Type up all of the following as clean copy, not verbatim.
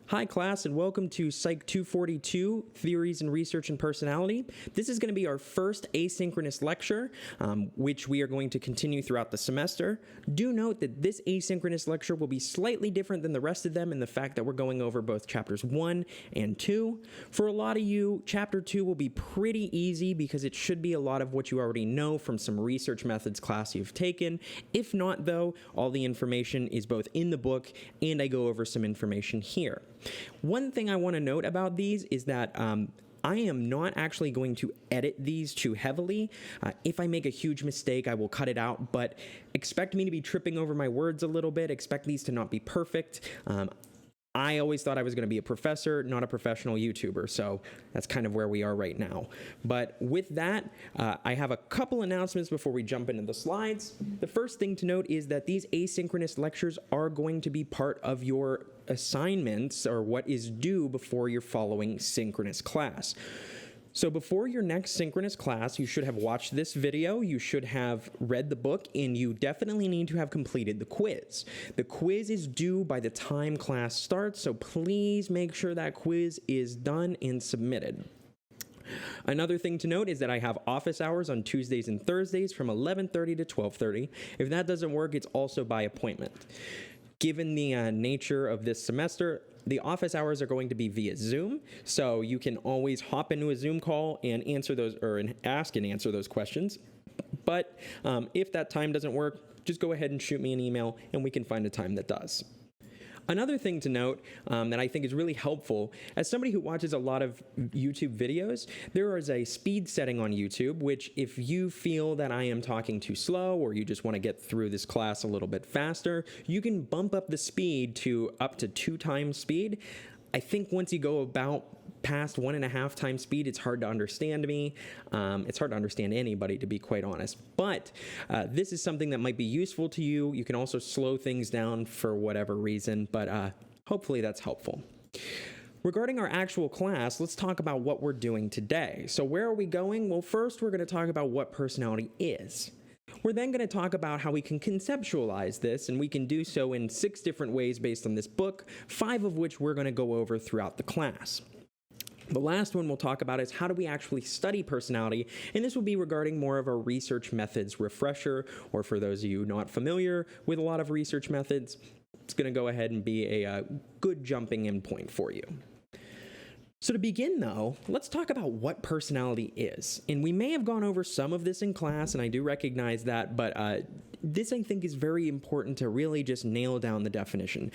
Hi class, and welcome to Psych 242, Theories in Research and Personality. This is going to be our first asynchronous lecture, which we are going to continue throughout the semester. Do note that this asynchronous lecture will be slightly different than the rest of them in the fact that we're going over both chapters 1 and 2. For a lot of you, chapter 2 will be pretty easy because it should be a lot of what you already know from some research methods class you've taken. If not, though, all the information is both in the book and I go over some information here. One thing I want to note about these is that I am not actually going to edit these too heavily. If I make a huge mistake, I will cut it out, but expect me to be tripping over my words a little bit. Expect these to not be perfect. I always thought I was going to be a professor, not a professional YouTuber, so that's kind of where we are right now. But with that, I have a couple announcements before we jump into the slides. The first thing to note is that these asynchronous lectures are going to be part of your assignments or what is due before your following synchronous class. So before your next synchronous class, you should have watched this video, you should have read the book, and you definitely need to have completed the quiz. The quiz is due by the time class starts, so please make sure that quiz is done and submitted. Another thing to note is that I have office hours on Tuesdays and Thursdays from 11:30 to 12:30. If that doesn't work, it's also by appointment. Given the nature of this semester, the office hours are going to be via Zoom, so you can always hop into a Zoom call and answer those, or ask and answer those questions. But if that time doesn't work, just go ahead and shoot me an email, and we can find a time that does. Another thing to note that I think is really helpful, as somebody who watches a lot of YouTube videos, there is a speed setting on YouTube, which if you feel that I am talking too slow or you just want to get through this class a little bit faster, you can bump up the speed to up to 2 times speed. I think once you go about past 1.5 times speed, it's hard to understand me. It's hard to understand anybody, to be quite honest. But this is something that might be useful to you. You can also slow things down for whatever reason, but hopefully that's helpful. Regarding our actual class, let's talk about what we're doing today. So where are we going? Well, first we're going to talk about what personality is. We're then going to talk about how we can conceptualize this, and we can do so in 6 different ways based on this book, 5 of which we're going to go over throughout the class. The last one we'll talk about is how do we actually study personality, and this will be regarding more of a research methods refresher, or for those of you not familiar with a lot of research methods, it's going to go ahead and be a good jumping in point for you. So to begin, though, let's talk about what personality is. And we may have gone over some of this in class, and I do recognize that, but this, I think, is very important to really just nail down the definition.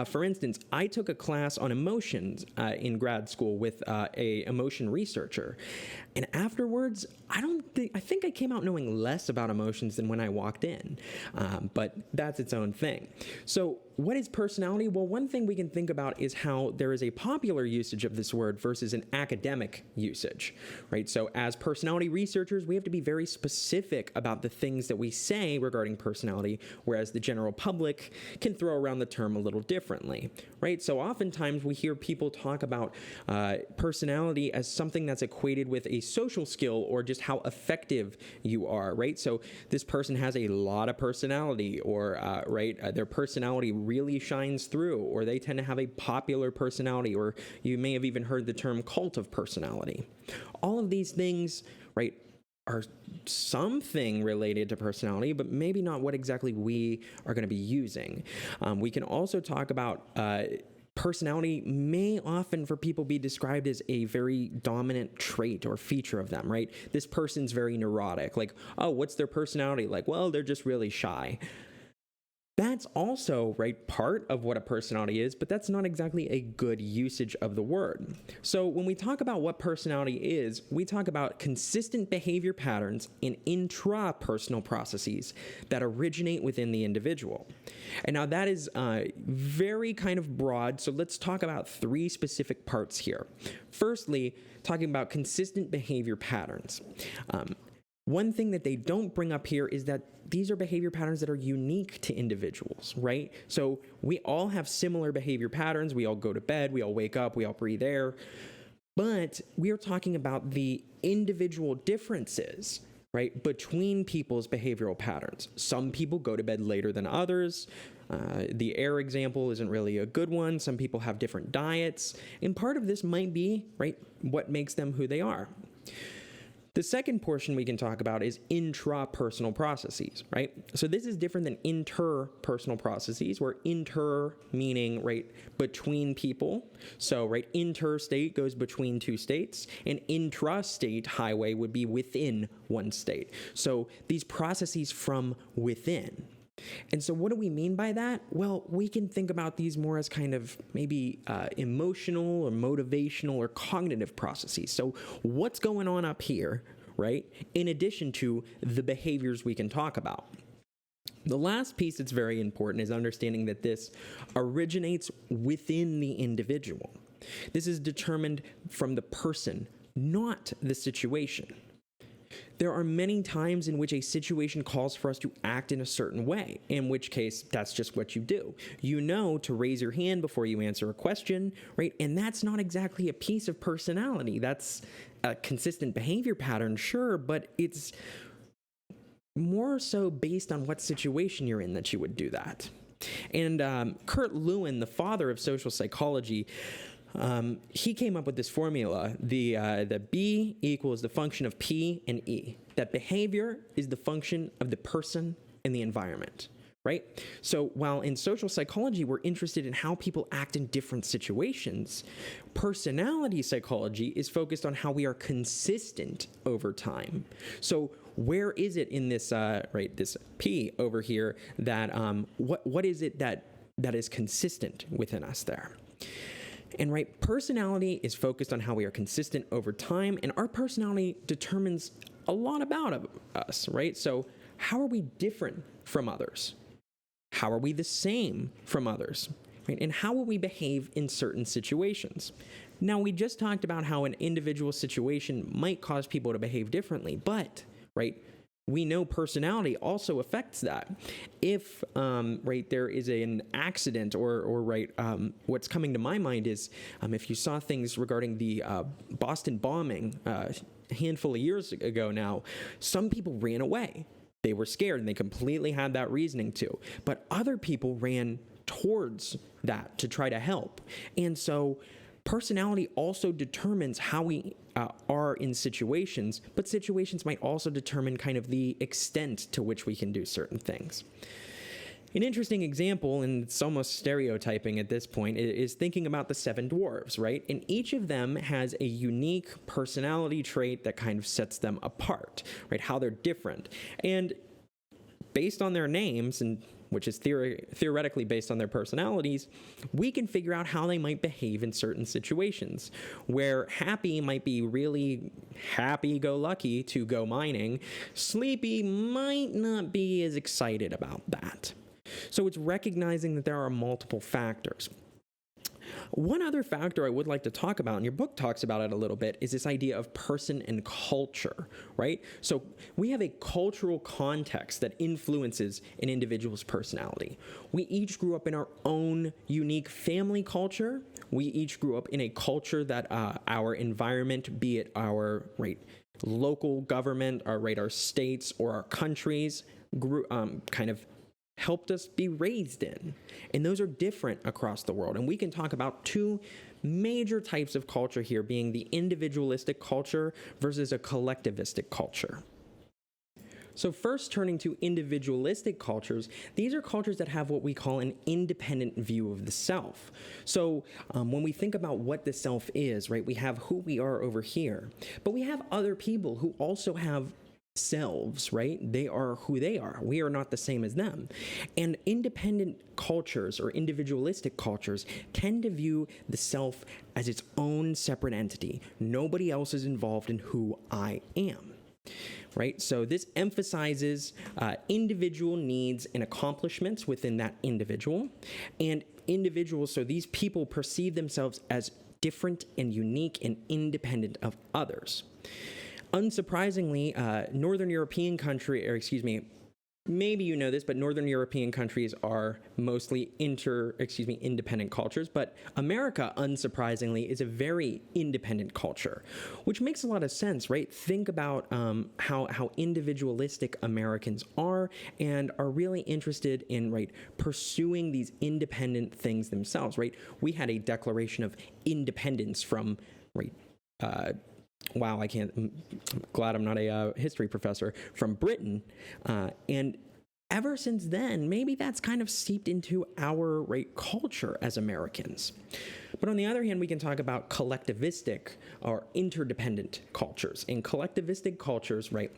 For instance, I took a class on emotions in grad school with a emotion researcher. And afterwards, I think I came out knowing less about emotions than when I walked in. But that's its own thing. So what is personality? Well, one thing we can think about is how there is a popular usage of this word versus an academic usage, right? So as personality researchers, we have to be very specific about the things that we say regarding personality, whereas the general public can throw around the term a little differently, right? So oftentimes we hear people talk about personality as something that's equated with a social skill or just how effective you are, right? So this person has a lot of personality, or their personality really shines through, or they tend to have a popular personality, or you may have even heard the term cult of personality. All of these things, right, are something related to personality, but maybe not what exactly we are going to be using. We can also talk about personality may often for people be described as a very dominant trait or feature of them, right? This person's very neurotic. Like, oh, what's their personality like? Well, they're just really shy. That's also, right, part of what a personality is, but that's not exactly a good usage of the word. So when we talk about what personality is, we talk about consistent behavior patterns in intrapersonal processes that originate within the individual. And now that is very kind of broad, so let's talk about 3 specific parts here. Firstly, talking about consistent behavior patterns. One thing that they don't bring up here is that these are behavior patterns that are unique to individuals, right? So we all have similar behavior patterns. We all go to bed, we all wake up, we all breathe air. But we are talking about the individual differences, right, between people's behavioral patterns. Some people go to bed later than others. The air example isn't really a good one. Some people have different diets, and part of this might be, right, what makes them who they are. The second portion we can talk about is intrapersonal processes, right? So this is different than interpersonal processes, where inter meaning, right, between people. So, right, interstate goes between two states, and intrastate highway would be within one state. So these processes from within. And so what do we mean by that? Well, we can think about these more as kind of maybe emotional or motivational or cognitive processes. So what's going on up here, right, in addition to the behaviors we can talk about? The last piece that's very important is understanding that this originates within the individual. This is determined from the person, not the situation. There are many times in which a situation calls for us to act in a certain way, in which case that's just what you do. You know to raise your hand before you answer a question, right? And that's not exactly a piece of personality. That's a consistent behavior pattern, sure, but it's more so based on what situation you're in that you would do that. And Kurt Lewin, the father of social psychology, he came up with this formula, the B equals the function of P and E, that behavior is the function of the person and the environment, right? So while in social psychology, we're interested in how people act in different situations, personality psychology is focused on how we are consistent over time. So where is it in this, this P over here that, what is it that is consistent within us there? And right, personality is focused on how we are consistent over time, and our personality determines a lot about us, right? So how are we different from others? How are we the same from others? Right? And how will we behave in certain situations? Now, we just talked about how an individual situation might cause people to behave differently, but, right, we know personality also affects that. If, there is an accident or what's coming to my mind is if you saw things regarding the Boston bombing a handful of years ago now, some people ran away. They were scared and they completely had that reasoning too. But other people ran towards that to try to help. And so personality also determines how we are in situations, but situations might also determine kind of the extent to which we can do certain things. An interesting example, and it's almost stereotyping at this point, is thinking about the seven dwarves, right? And each of them has a unique personality trait that kind of sets them apart, right? How they're different. And based on their names, and which is theoretically based on their personalities, we can figure out how they might behave in certain situations. Where Happy might be really happy-go-lucky to go mining, Sleepy might not be as excited about that. So it's recognizing that there are multiple factors. One other factor I would like to talk about, and your book talks about it a little bit, is this idea of person and culture, right? So we have a cultural context that influences an individual's personality. We each grew up in our own unique family culture. We each grew up in a culture that our environment, be it our local government, our states, or our countries, kind of helped us be raised in. And those are different across the world. And we can talk about two major types of culture here, being the individualistic culture versus a collectivistic culture. So first, turning to individualistic cultures, these are cultures that have what we call an independent view of the self. So when we think about what the self is, right, we have who we are over here, but we have other people who also have selves, right? They are who they are. We are not the same as them. And independent cultures or individualistic cultures tend to view the self as its own separate entity. Nobody else is involved in who I am. Right? So this emphasizes individual needs and accomplishments within that individual. And individuals, so these people perceive themselves as different and unique and independent of others. Unsurprisingly, Northern European maybe you know this, but Northern European countries are mostly independent cultures, but America, unsurprisingly, is a very independent culture, which makes a lot of sense, right? Think about how individualistic Americans are and are really interested in, right, pursuing these independent things themselves, right? We had a Declaration of Independence from, right, wow, I'm glad I'm not a history professor, from Britain. And ever since then, maybe that's kind of seeped into our, right, culture as Americans. But on the other hand, we can talk about collectivistic or interdependent cultures. In collectivistic cultures, right,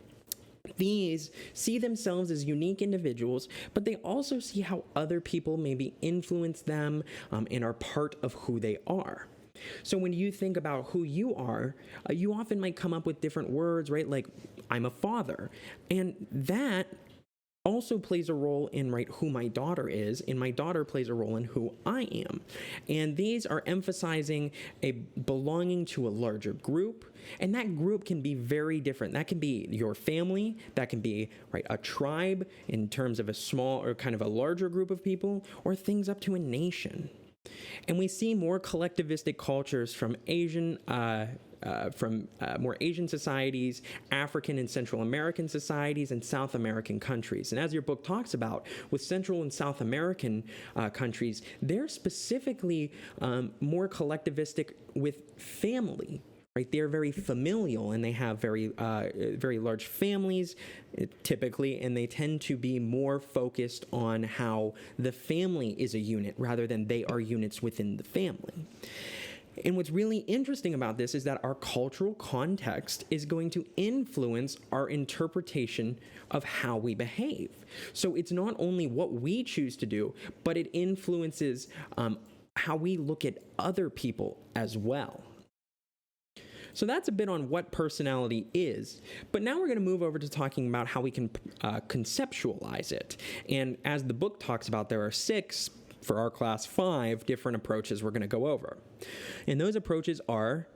these see themselves as unique individuals, but they also see how other people maybe influence them and are part of who they are. So when you think about who you are, you often might come up with different words, right? Like, I'm a father. And that also plays a role in, right, who my daughter is, and my daughter plays a role in who I am. And these are emphasizing a belonging to a larger group, and that group can be very different. That can be your family, that can be, right, a tribe in terms of a small or kind of a larger group of people, or things up to a nation. And we see more collectivistic cultures from more Asian societies, African and Central American societies, and South American countries. And as your book talks about, with Central and South American countries, they're specifically more collectivistic with family. Right, they're very familial, and they have very large families, typically, and they tend to be more focused on how the family is a unit rather than they are units within the family. And what's really interesting about this is that our cultural context is going to influence our interpretation of how we behave. So it's not only what we choose to do, but it influences how we look at other people as well. So that's a bit on what personality is, but now we're going to move over to talking about how we can conceptualize it. And as the book talks about, there are 6, for our class 5, different approaches we're going to go over. And those approaches are,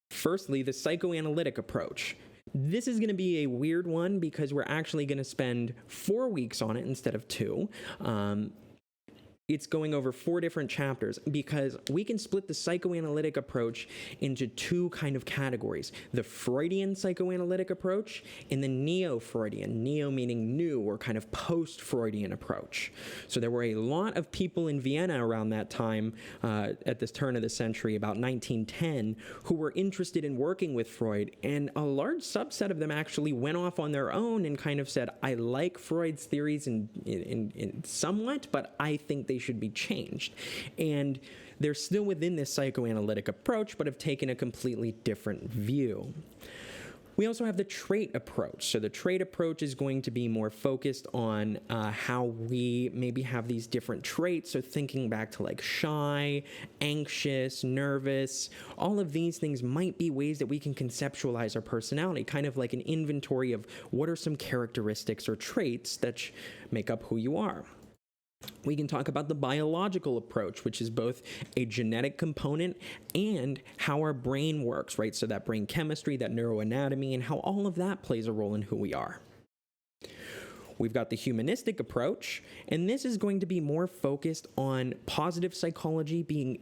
firstly, the psychoanalytic approach. This is going to be a weird one because we're actually going to spend 4 weeks on it instead of 2. It's going over 4 different chapters because we can split the psychoanalytic approach into 2 kind of categories: the Freudian psychoanalytic approach and the neo-Freudian, neo meaning new or kind of post-Freudian approach. So there were a lot of people in Vienna around that time, at this turn of the century, about 1910, who were interested in working with Freud, and a large subset of them actually went off on their own and kind of said, I like Freud's theories in somewhat, but I think they should be changed. And they're still within this psychoanalytic approach, but have taken a completely different view. We also have the trait approach. So the trait approach is going to be more focused on how we maybe have these different traits. So thinking back to like shy, anxious, nervous, all of these things might be ways that we can conceptualize our personality, kind of like an inventory of what are some characteristics or traits that make up who you are. We can talk about the biological approach, which is both a genetic component and how our brain works, right? So that brain chemistry, that neuroanatomy, and how all of that plays a role in who we are. We've got the humanistic approach, and this is going to be more focused on positive psychology, being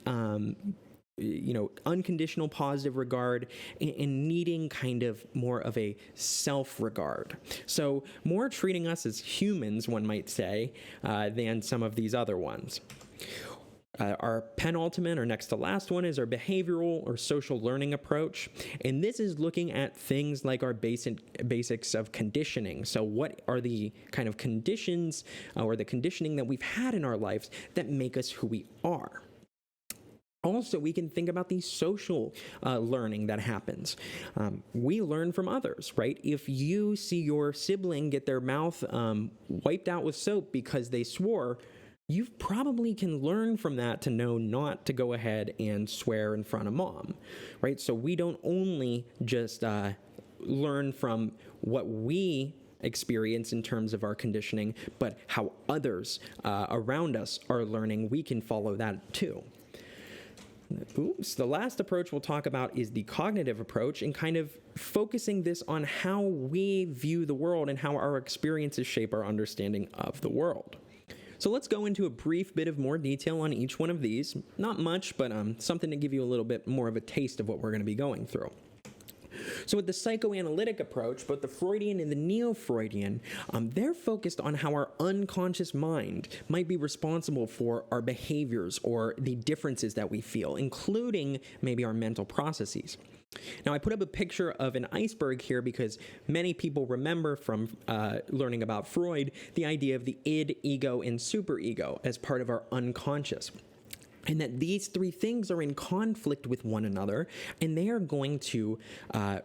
unconditional positive regard, and needing kind of more of a self-regard. So more treating us as humans, one might say, than some of these other ones. Our penultimate, or next to last one, is our behavioral or social learning approach. And this is looking at things like our basics of conditioning. So what are the kind of conditions or the conditioning that we've had in our lives that make us who we are? Also, we can think about the social learning that happens. We learn from others, right? If you see your sibling get their mouth wiped out with soap because they swore, you probably can learn from that to know not to go ahead and swear in front of mom, right? So we don't only just learn from what we experience in terms of our conditioning, but how others around us are learning. We can follow that too. Oops. The last approach we'll talk about is the cognitive approach, and kind of focusing this on how we view the world and how our experiences shape our understanding of the world. So let's go into a brief bit of more detail on each one of these. Not much, but something to give you a little bit more of a taste of what we're going to be going through. So with the psychoanalytic approach, both the Freudian and the Neo-Freudian, they're focused on how our unconscious mind might be responsible for our behaviors or the differences that we feel, including maybe our mental processes. Now, I put up a picture of an iceberg here because many people remember from learning about Freud the idea of the id, ego, and superego as part of our unconscious. And that these three things are in conflict with one another, and they are going to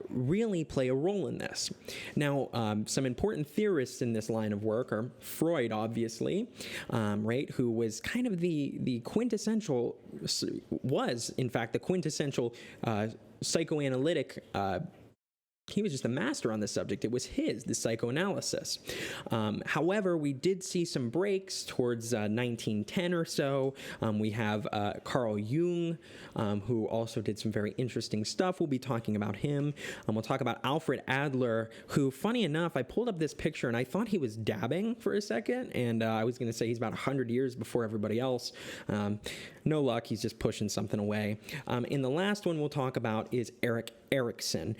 really play a role in this. Now, some important theorists in this line of work are Freud, obviously, right, who was kind of the quintessential, was, in fact, the quintessential psychoanalytic he was just a master on this subject. It was the psychoanalysis. However, we did see some breaks towards 1910 or so. We have Carl Jung, who also did some very interesting stuff. We'll be talking about him. We'll talk about Alfred Adler, who, funny enough, I pulled up this picture and I thought he was dabbing for a second, and I was going to say he's about 100 years before everybody else. No luck, he's just pushing something away. And the last one we'll talk about is Erik Erikson.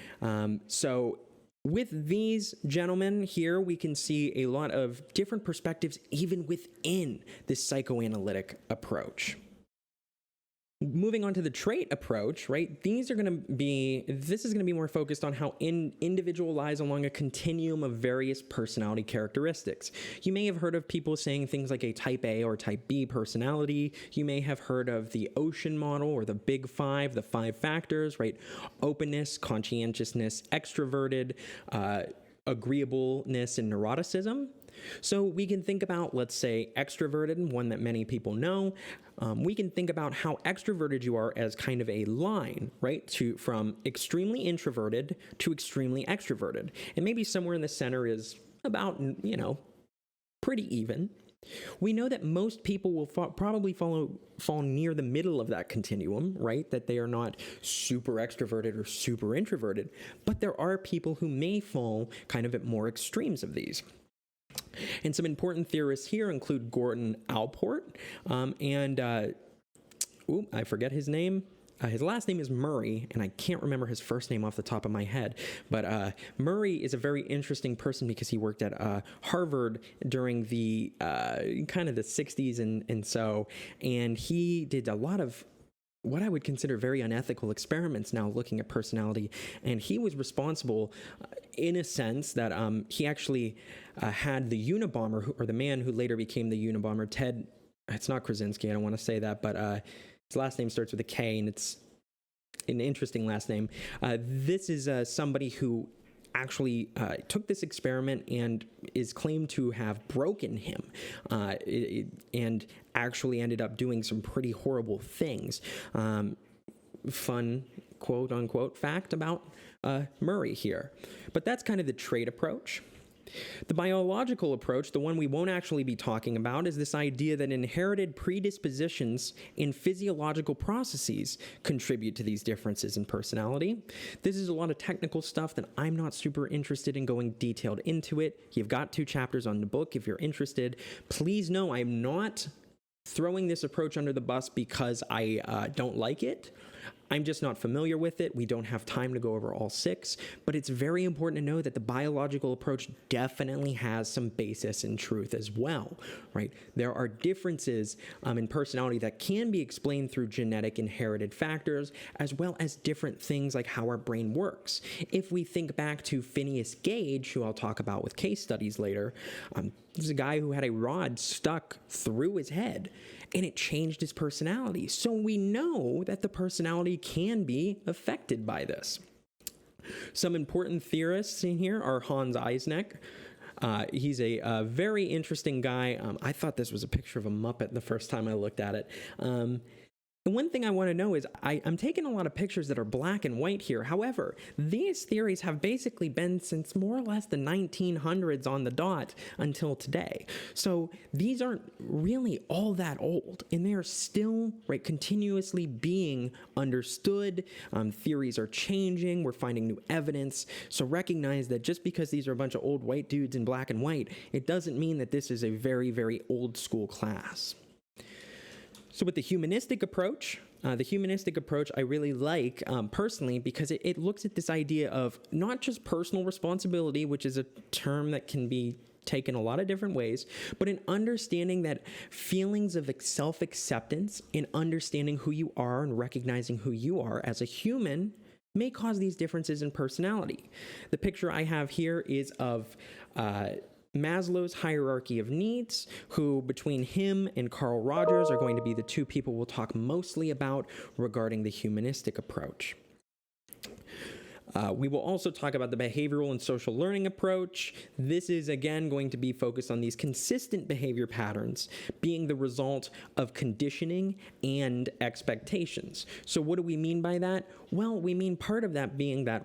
So with these gentlemen here, we can see a lot of different perspectives even within this psychoanalytic approach. Moving on to the trait approach, right? This is going to be more focused on how individual lies along a continuum of various personality characteristics. You may have heard of people saying things like a type A or type B personality. You may have heard of the Ocean model or the Big Five, the 5 factors, right? Openness, conscientiousness, extroverted, agreeableness, and neuroticism. So we can think about, let's say, extroverted, one that many people know. We can think about how extroverted you are as kind of a line, right, from extremely introverted to extremely extroverted. And maybe somewhere in the center is about, pretty even. We know that most people will probably fall near the middle of that continuum, right? That they are not super extroverted or super introverted, but there are people who may fall kind of at more extremes of these. And some important theorists here include Gordon Allport I forget his name. His last name is Murray, and I can't remember his first name off the top of my head. But Murray is a very interesting person because he worked at Harvard during the kind of the 60s and he did a lot of what I would consider very unethical experiments now looking at personality. And he was responsible in a sense that he actually had the Unabomber, or the man who later became the Unabomber, Ted, it's not Krasinski, I don't want to say that, but his last name starts with a K, and it's an interesting last name. This is somebody who actually took this experiment and is claimed to have broken him and actually ended up doing some pretty horrible things. Fun quote-unquote fact about Murray here. But that's kind of the trait approach. The biological approach, the one we won't actually be talking about, is this idea that inherited predispositions in physiological processes contribute to these differences in personality. This is a lot of technical stuff that I'm not super interested in going detailed into it. You've got 2 chapters on the book if you're interested. Please know I'm not throwing this approach under the bus because I don't like it. I'm just not familiar with it. We don't have time to go over all 6, but it's very important to know that the biological approach definitely has some basis in truth as well, right? There are differences in personality that can be explained through genetic inherited factors, as well as different things like how our brain works. If we think back to Phineas Gage, who I'll talk about with case studies later, this is a guy who had a rod stuck through his head, and it changed his personality. So we know that the personality can be affected by this. Some important theorists in here are Hans Eysenck. He's a very interesting guy. I thought this was a picture of a Muppet the first time I looked at it. And one thing I want to know is I'm taking a lot of pictures that are black and white here. However, these theories have basically been since more or less the 1900s on the dot until today. So these aren't really all that old, and they are still continuously being understood. Theories are changing. We're finding new evidence. So recognize that just because these are a bunch of old white dudes in black and white, it doesn't mean that this is a very, very old school class. So with the humanistic approach I really like personally because it looks at this idea of not just personal responsibility, which is a term that can be taken a lot of different ways, but an understanding that feelings of self-acceptance and understanding who you are and recognizing who you are as a human may cause these differences in personality. The picture I have here is of Maslow's hierarchy of needs, who between him and Carl Rogers are going to be the two people we'll talk mostly about regarding the humanistic approach. We will also talk about the behavioral and social learning approach. This is, again, going to be focused on these consistent behavior patterns being the result of conditioning and expectations. So what do we mean by that? Well, we mean part of that being that,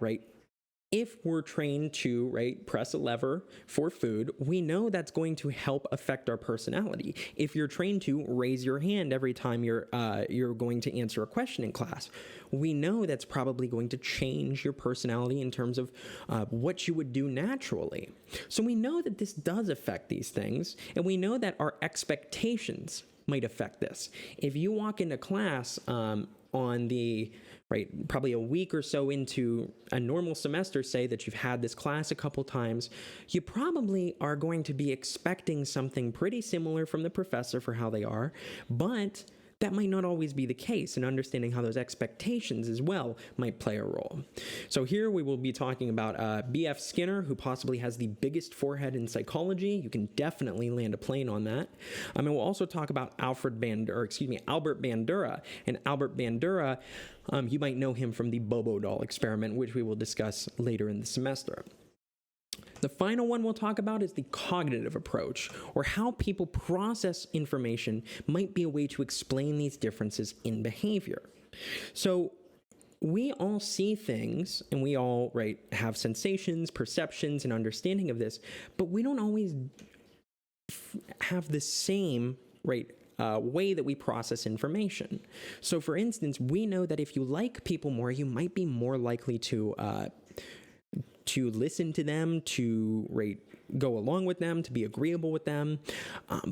if we're trained to, press a lever for food, we know that's going to help affect our personality. If you're trained to raise your hand every time you're going to answer a question in class, we know that's probably going to change your personality in terms of what you would do naturally. So we know that this does affect these things, and we know that our expectations might affect this. If you walk into class probably a week or so into a normal semester, say that you've had this class a couple times, you probably are going to be expecting something pretty similar from the professor for how they are, but that might not always be the case, and understanding how those expectations as well might play a role. So here we will be talking about B.F. Skinner, who possibly has the biggest forehead in psychology. You can definitely land a plane on that. And we'll also talk about Albert Bandura. And Albert Bandura, you might know him from the Bobo doll experiment, which we will discuss later in the semester. The final one we'll talk about is the cognitive approach, or how people process information might be a way to explain these differences in behavior. So we all see things, and we all, have sensations, perceptions, and understanding of this, but we don't always have the same, way that we process information. So for instance, we know that if you like people more, you might be more likely to listen to them, to go along with them, to be agreeable with them.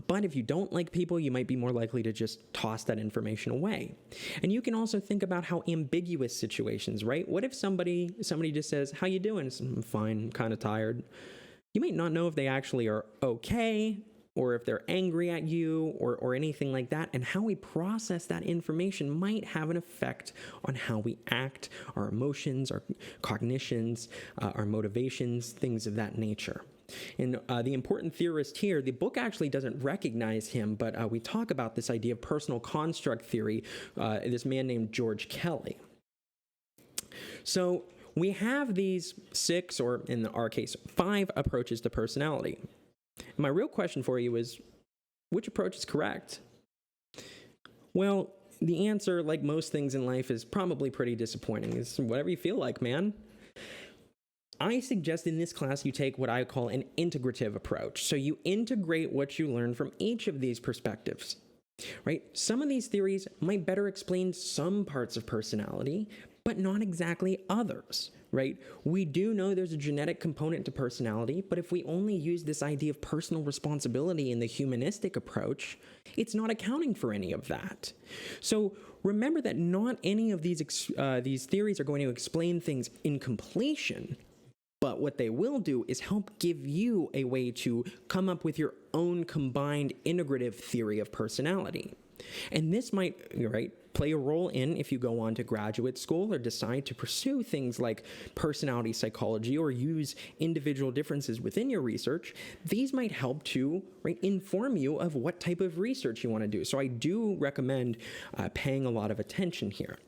But if you don't like people, you might be more likely to just toss that information away. And you can also think about how ambiguous situations, What if somebody just says, "How you doing?" "I'm fine, kind of tired." You might not know if they actually are okay, or if they're angry at you, or anything like that, and how we process that information might have an effect on how we act, our emotions, our cognitions, our motivations, things of that nature. And the important theorist here, the book actually doesn't recognize him, but we talk about this idea of personal construct theory, this man named George Kelly. So we have these 6, or in our case, 5 approaches to personality. My real question for you is, which approach is correct? Well, the answer, like most things in life, is probably pretty disappointing. It's whatever you feel like, man. I suggest in this class you take what I call an integrative approach. So you integrate what you learn from each of these perspectives, Some of these theories might better explain some parts of personality, but not exactly others, We do know there's a genetic component to personality, but if we only use this idea of personal responsibility in the humanistic approach, it's not accounting for any of that. So remember that not any of these theories are going to explain things in completion, but what they will do is help give you a way to come up with your own combined integrative theory of personality. And this might, play a role in if you go on to graduate school or decide to pursue things like personality psychology or use individual differences within your research. These might help to inform you of what type of research you want to do. So I do recommend paying a lot of attention here.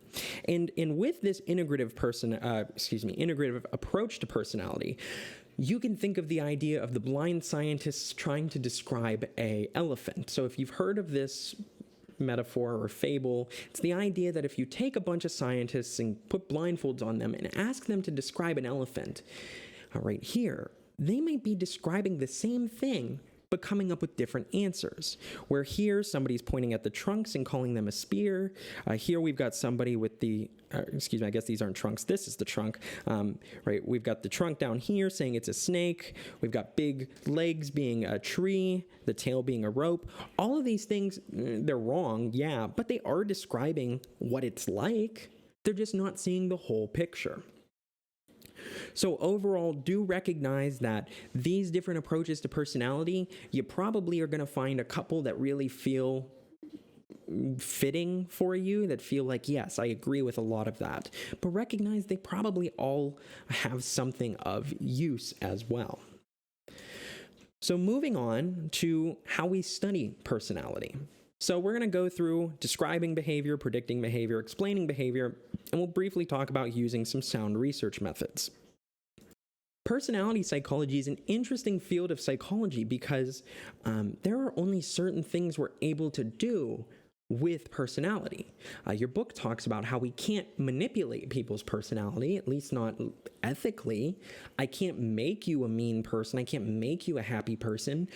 And with this integrative approach to personality, you can think of the idea of the blind scientists trying to describe an elephant. So if you've heard of this metaphor or fable. It's the idea that if you take a bunch of scientists and put blindfolds on them and ask them to describe an elephant, right here, they might be describing the same thing, but coming up with different answers. Where here, somebody's pointing at the trunks and calling them a spear. Here we've got somebody with the, excuse me, I guess these aren't trunks. This is the trunk, right? We've got the trunk down here saying it's a snake. We've got big legs being a tree, the tail being a rope. All of these things, they're wrong, yeah, but they are describing what it's like. They're just not seeing the whole picture. So overall, do recognize that these different approaches to personality, you probably are going to find a couple that really feel fitting for you, that feel like, yes, I agree with a lot of that. But recognize they probably all have something of use as well. So moving on to how we study personality. So we're going to go through describing behavior, predicting behavior, explaining behavior, and we'll briefly talk about using some sound research methods. Personality psychology is an interesting field of psychology because there are only certain things we're able to do with personality. Your book talks about how we can't manipulate people's personality, at least not ethically. I can't make you a mean person. I can't make you a happy person.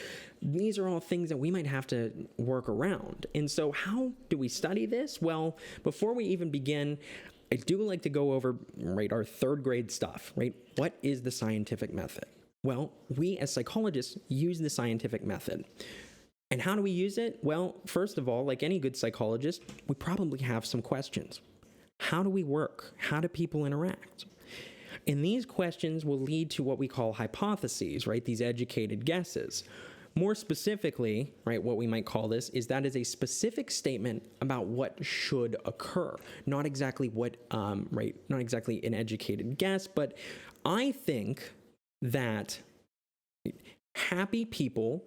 These are all things that we might have to work around. And so how do we study this? Well, before we even begin, I do like to go over, right, our third grade stuff, right? What is the scientific method? Well, we as psychologists use the scientific method. And how do we use it? Well, first of all, like any good psychologist, we probably have some questions. How do we work? How do people interact? And these questions will lead to what we call hypotheses, right? These educated guesses. More specifically, right, what we might call this is that is a specific statement about what should occur. Not exactly what, right, not exactly an educated guess, but I think that happy people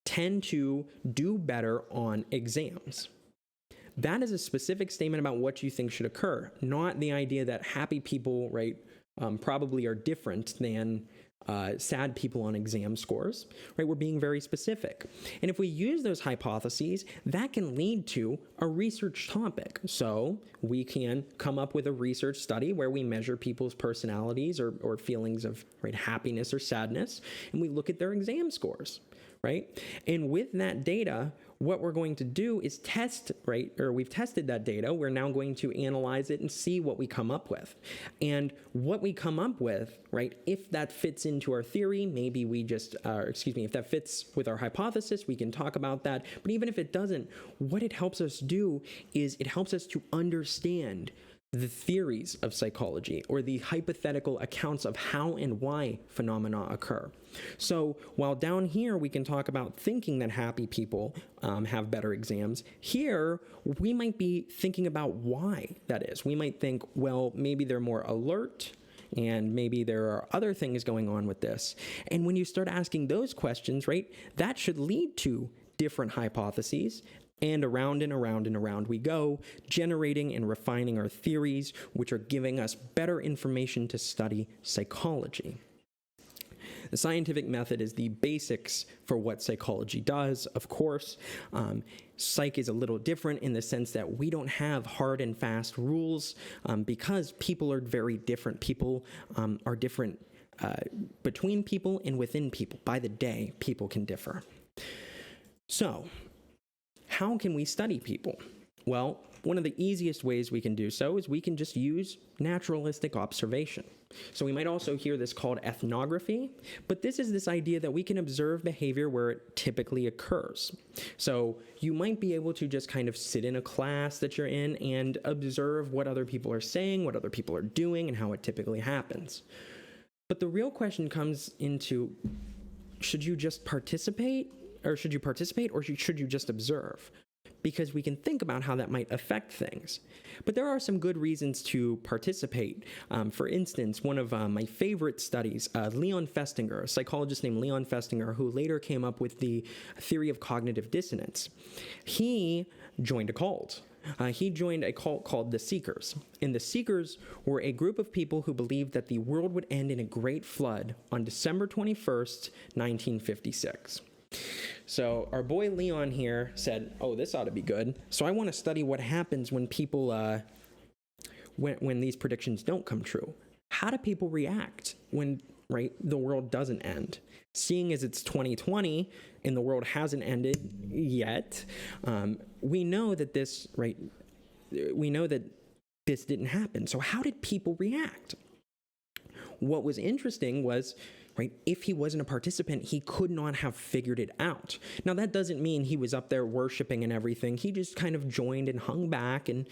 tend to do better on exams. That is a specific statement about what you think should occur, not the idea that happy people, right, probably are different than sad people on exam scores, right? We're being very specific. And if we use those hypotheses, that can lead to a research topic. So we can come up with a research study where we measure people's personalities or feelings of, right, happiness or sadness, and we look at their exam scores, right? And with that data, what we're going to do is test, right, or we've tested that data. We're now going to analyze it and see what we come up with. And what we come up with, right, if that fits into our theory, maybe we just, if that fits with our hypothesis, we can talk about that. But even if it doesn't, what it helps us do is it helps us to understand the theories of psychology or the hypothetical accounts of how and why phenomena occur. So while down here we can talk about thinking that happy people have better exams, here we might be thinking about why that is. We might think, well, maybe they're more alert, and maybe there are other things going on with this. And when you start asking those questions, right, that should lead to different hypotheses. And around and around and around we go, generating and refining our theories, which are giving us better information to study psychology. The scientific method is the basics for what psychology does, of course. Psych is a little different in the sense that we don't have hard and fast rules because people are very different. People are different between people and within people. By the day, people can differ. So, how can we study people? Well, one of the easiest ways we can do so is we can just use naturalistic observation. So we might also hear this called ethnography, but this is this idea that we can observe behavior where it typically occurs. So you might be able to just kind of sit in a class that you're in and observe what other people are saying, what other people are doing, and how it typically happens. But the real question comes into, should you just participate? Or should you participate, or should you just observe? Because we can think about how that might affect things. But there are some good reasons to participate. For instance, one of my favorite studies, Leon Festinger, a psychologist named Leon Festinger, who later came up with the theory of cognitive dissonance. He joined a cult. He joined a cult called the Seekers. And the Seekers were a group of people who believed that the world would end in a great flood on December 21st, 1956. So our boy Leon here said, oh, this ought to be good. So I want to study what happens when people, when these predictions don't come true. How do people react when, right, the world doesn't end? Seeing as it's 2020 and the world hasn't ended yet, we know that this, right, we know that this didn't happen. So how did people react? What was interesting was, right, if he wasn't a participant, he could not have figured it out. Now, that doesn't mean he was up there worshiping and everything. He just kind of joined and hung back and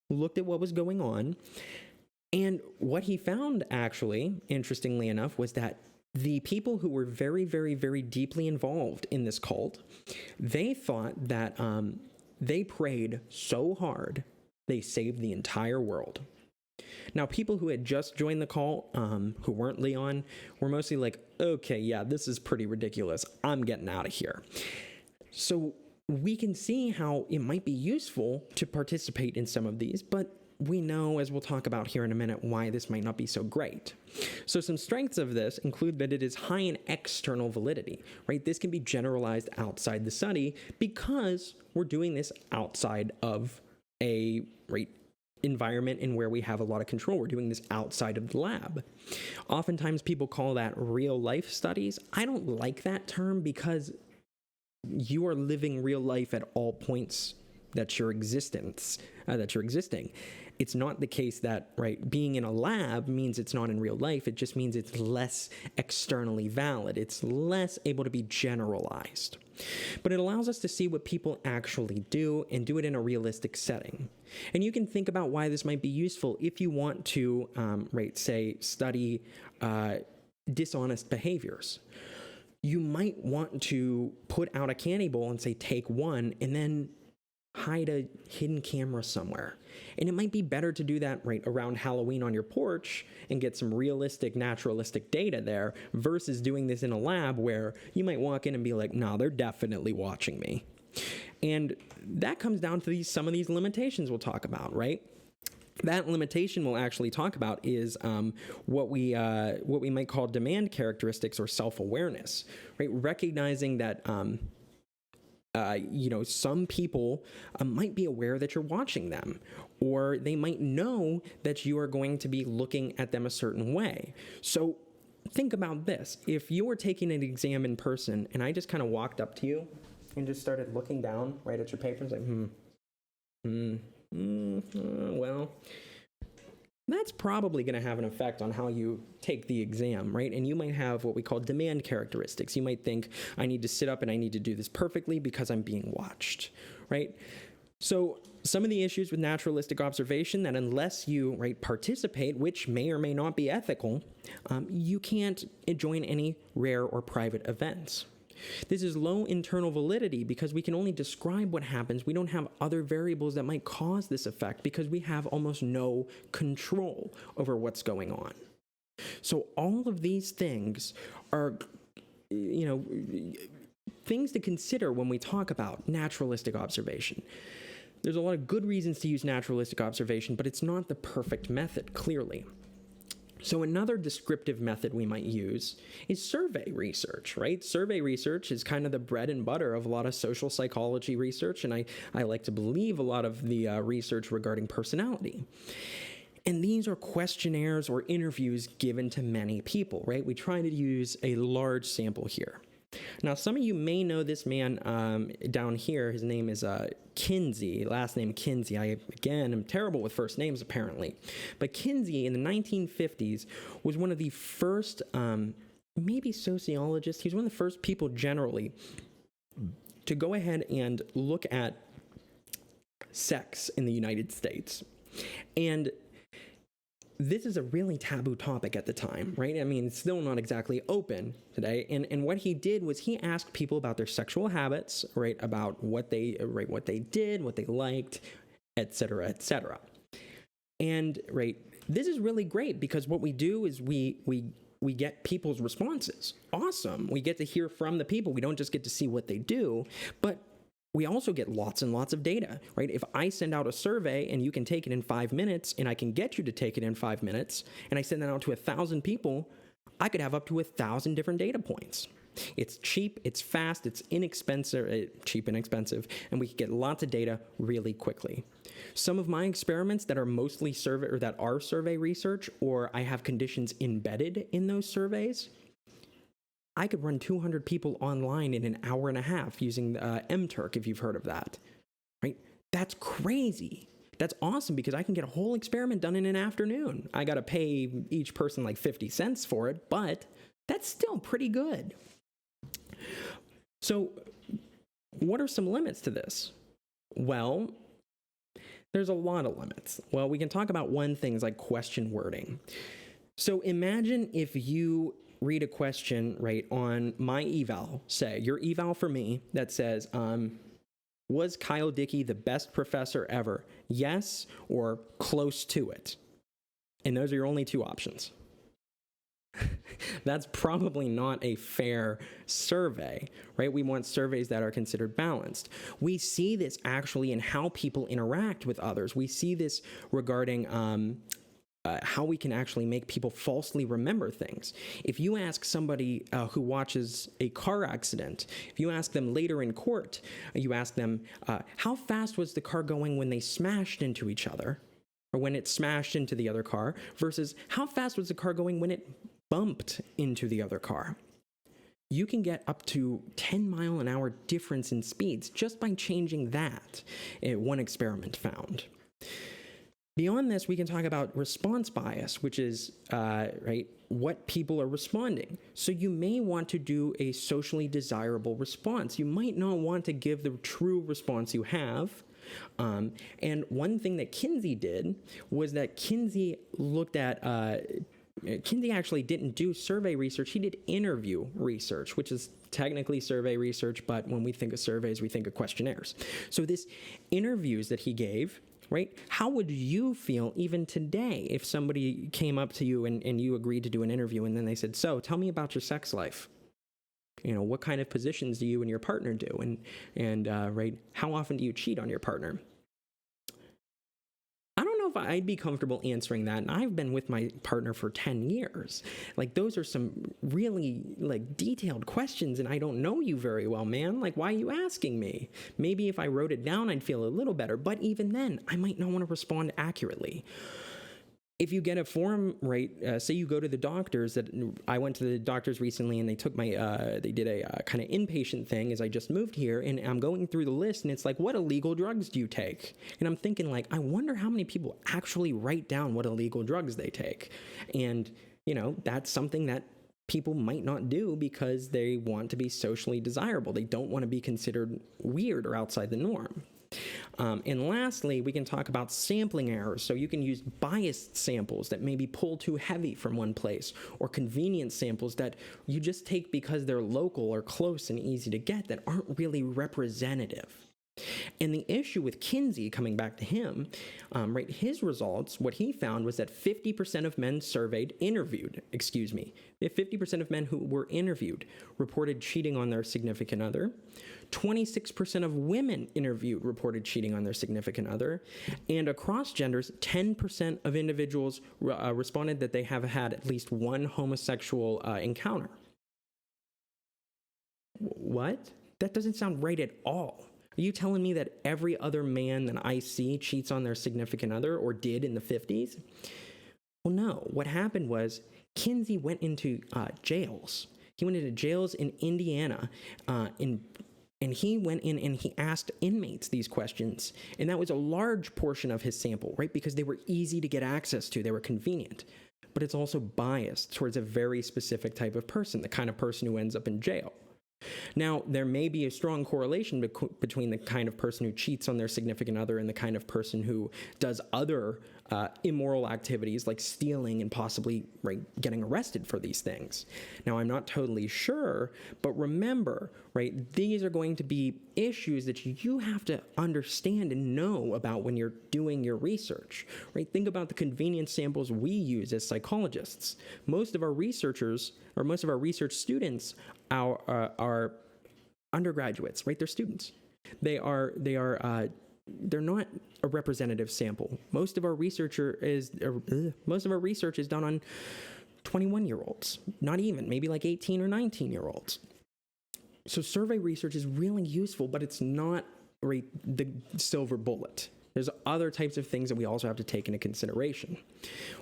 looked at what was going on. And what he found, actually, interestingly enough, was that the people who were very, very, very deeply involved in this cult, they thought that they prayed so hard, they saved the entire world. Now, people who had just joined the cult, who weren't Leon, were mostly like, okay, yeah, this is pretty ridiculous. I'm getting out of here. So we can see how it might be useful to participate in some of these, but we know, as we'll talk about here in a minute, why this might not be so great. So some strengths of this include that it is high in external validity, right? This can be generalized outside the study because we're doing this outside of a, right, environment in where we have a lot of control. We're doing this outside of the lab. Oftentimes people call that real life studies. I don't like that term because you are living real life at all points that you're existing. It's not the case that, right, being in a lab means it's not in real life. It just means it's less externally valid. It's less able to be generalized. But it allows us to see what people actually do and do it in a realistic setting. And you can think about why this might be useful if you want to, right, say, study dishonest behaviors. You might want to put out a candy bowl and say, take one, and then hide a hidden camera somewhere. And it might be better to do that right around Halloween on your porch and get some realistic, naturalistic data there versus doing this in a lab where you might walk in and be like, nah, they're definitely watching me. And that comes down to some of these limitations we'll talk about, right? That limitation we'll actually talk about is what we might call demand characteristics or self-awareness, right? Recognizing that some people might be aware that you're watching them, or they might know that you are going to be looking at them a certain way. So think about this. If you were taking an exam in person and I just kind of walked up to you and just started looking down right at your papers like, well, that's probably going to have an effect on how you take the exam, right? And you might have what we call demand characteristics. You might think, I need to sit up and I need to do this perfectly because I'm being watched, right? So some of the issues with naturalistic observation that unless you, right, participate, which may or may not be ethical, you can't join any rare or private events. This is low internal validity because we can only describe what happens. We don't have other variables that might cause this effect because we have almost no control over what's going on. So all of these things are, things to consider when we talk about naturalistic observation. There's a lot of good reasons to use naturalistic observation, but it's not the perfect method, clearly. So another descriptive method we might use is survey research, right? Survey research is kind of the bread and butter of a lot of social psychology research, and I like to believe a lot of the research regarding personality. And these are questionnaires or interviews given to many people, right? We try to use a large sample here. Now, some of you may know this man down here. His name is Kinsey, last name Kinsey. I, again, am terrible with first names, apparently. But Kinsey, in the 1950s, was one of the first, maybe sociologists. He was one of the first people generally to go ahead and look at sex in the United States. And this is a really taboo topic at the time, right? I mean, it's still not exactly open today. And what he did was he asked people about their sexual habits, right? About what they did, what they liked, et cetera, et cetera. And, right, this is really great because what we do is we get people's responses. Awesome. We get to hear from the people. We don't just get to see what they do, but we also get lots and lots of data, right? If I send out a survey and you can take it in 5 minutes and I can get you to take it in 5 minutes and I send that out to 1,000 people, I could have up to 1,000 different data points. It's cheap, it's fast, it's inexpensive, cheap and inexpensive, and we can get lots of data really quickly. Some of my experiments that are mostly survey or that are survey research, or I have conditions embedded in those surveys, I could run 200 people online in an hour and a half using MTurk, if you've heard of that, right? That's crazy. That's awesome because I can get a whole experiment done in an afternoon. I got to pay each person like 50 cents for it, but that's still pretty good. So what are some limits to this? Well, there's a lot of limits. Well, we can talk about one thing like question wording. So imagine if you read a question, right, on my eval, say, your eval for me that says, was Kyle Dickey the best professor ever? Yes, or close to it. And those are your only two options. That's probably not a fair survey, right? We want surveys that are considered balanced. We see this actually in how people interact with others. We see this regarding how we can actually make people falsely remember things. If you ask somebody who watches a car accident, if you ask them later in court, you ask them, how fast was the car going when they smashed into each other, or when it smashed into the other car, versus how fast was the car going when it bumped into the other car? You can get up to 10-mile-an-hour difference in speeds just by changing that, one experiment found. Beyond this, we can talk about response bias, which is what people are responding. So you may want to do a socially desirable response. You might not want to give the true response you have. And one thing that Kinsey did was that Kinsey looked at Kinsey actually didn't do survey research. He did interview research, which is technically survey research, but when we think of surveys, we think of questionnaires. So this interviews that he gave, right? How would you feel even today if somebody came up to you and you agreed to do an interview and then they said, so tell me about your sex life. You know, what kind of positions do you and your partner do? And right, how often do you cheat on your partner? I don't know if I'd be comfortable answering that. And I've been with my partner for 10 years. Like, those are some really, like, detailed questions, and I don't know you very well, man. Like, why are you asking me? Maybe if I wrote it down, I'd feel a little better. But even then, I might not want to respond accurately. If you get a form, right, say you go to the doctors, that I went to the doctors recently and they took my, they did a kind of inpatient thing as I just moved here, and I'm going through the list and it's like, what illegal drugs do you take? And I'm thinking, like, I wonder how many people actually write down what illegal drugs they take. And, you know, that's something that people might not do because they want to be socially desirable. They don't want to be considered weird or outside the norm. And lastly, we can talk about sampling errors. So you can use biased samples that maybe pull too heavy from one place, or convenience samples that you just take because they're local or close and easy to get that aren't really representative. And the issue with Kinsey, coming back to him, right, his results, what he found was that 50% of men interviewed, 50% of men who were interviewed reported cheating on their significant other. 26% of women interviewed reported cheating on their significant other. And across genders, 10% of individuals responded that they have had at least one homosexual encounter. What? That doesn't sound right at all. Are you telling me that every other man that I see cheats on their significant other, or did in the 50s? Well, no. What happened was Kinsey went into jails. He went into jails in Indiana, and he went in and he asked inmates these questions. And that was a large portion of his sample, right? Because they were easy to get access to. They were convenient. But it's also biased towards a very specific type of person, the kind of person who ends up in jail. Now, there may be a strong correlation between the kind of person who cheats on their significant other and the kind of person who does other immoral activities like stealing and possibly, right, getting arrested for these things. Now, I'm not totally sure, but remember, right, these are going to be issues that you have to understand and know about when you're doing your research, right? Think about the convenience samples we use as psychologists. Most of our researchers, or most of our research students, are undergraduates, right? They're students. They're not a representative sample. Most of our research is done on 21-year-olds, not even, maybe like 18 or 19-year-olds. So survey research is really useful, but it's not the silver bullet. There's other types of things that we also have to take into consideration.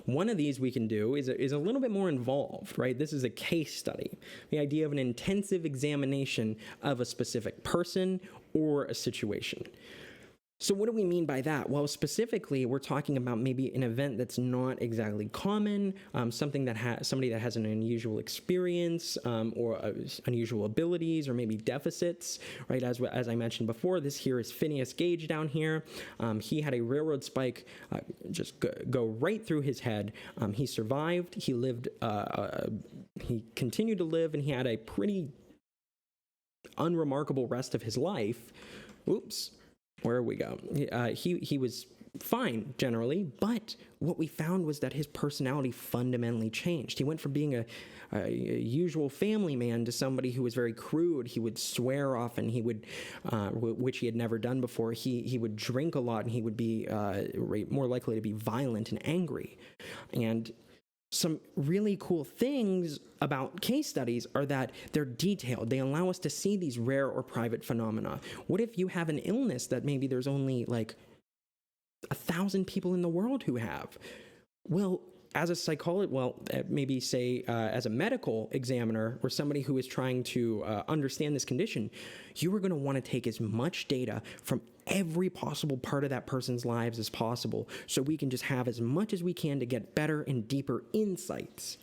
One of these we can do is a little bit more involved, right? This is a case study, the idea of an intensive examination of a specific person or a situation. So what do we mean by that? Well, specifically, we're talking about maybe an event that's not exactly common, somebody that has an unusual experience or unusual abilities or maybe deficits, right? As I mentioned before, this here is Phineas Gage down here. He had a railroad spike just go right through his head. He survived. He lived. He continued to live, and he had a pretty unremarkable rest of his life. Oops. Where we go? He was fine generally, but what we found was that his personality fundamentally changed. He went from being a usual family man to somebody who was very crude. He would swear often. He would, which he had never done before. He would drink a lot, and he would be more likely to be violent and angry. And some really cool things about case studies are that they're detailed. They allow us to see these rare or private phenomena. What if you have an illness that maybe there's only like 1,000 people in the world who have? Well, as a psychologist, maybe say as a medical examiner or somebody who is trying to understand this condition, you are going to want to take as much data from every possible part of that person's lives as possible, so we can just have as much as we can to get better and deeper insights.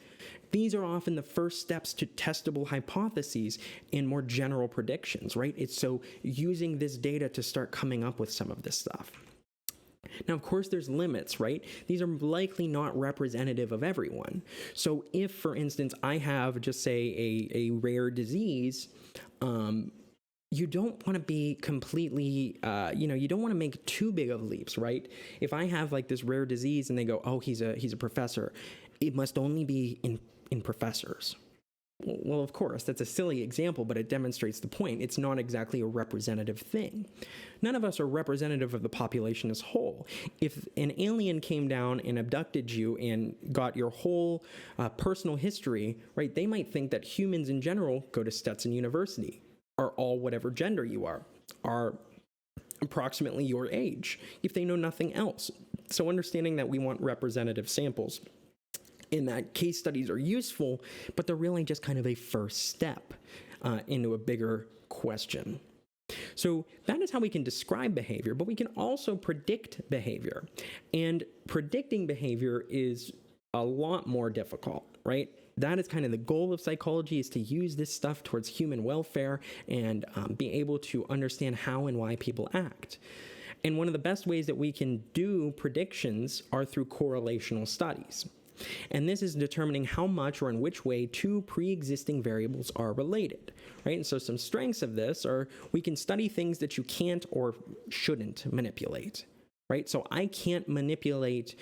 These are often the first steps to testable hypotheses and more general predictions, right? It's so using this data to start coming up with some of this stuff. Now, of course, there's limits, right? These are likely not representative of everyone. So if, for instance, I have just say a rare disease, you don't want to be completely, you don't want to make too big of leaps, right? If I have like this rare disease and they go, oh, he's a professor, it must only be in professors. Well, of course, that's a silly example, but it demonstrates the point. It's not exactly a representative thing. None of us are representative of the population as a whole. If an alien came down and abducted you and got your whole personal history, right, they might think that humans in general go to Stetson University, are all whatever gender you are approximately your age, if they know nothing else. So understanding that we want representative samples in that case studies are useful, but they're really just kind of a first step into a bigger question. So that is how we can describe behavior, but we can also predict behavior. And predicting behavior is a lot more difficult, right? That is kind of the goal of psychology, is to use this stuff towards human welfare and be able to understand how and why people act. And one of the best ways that we can do predictions are through correlational studies. And this is determining how much or in which way two pre-existing variables are related, right? And so some strengths of this are we can study things that you can't or shouldn't manipulate, right? So I can't manipulate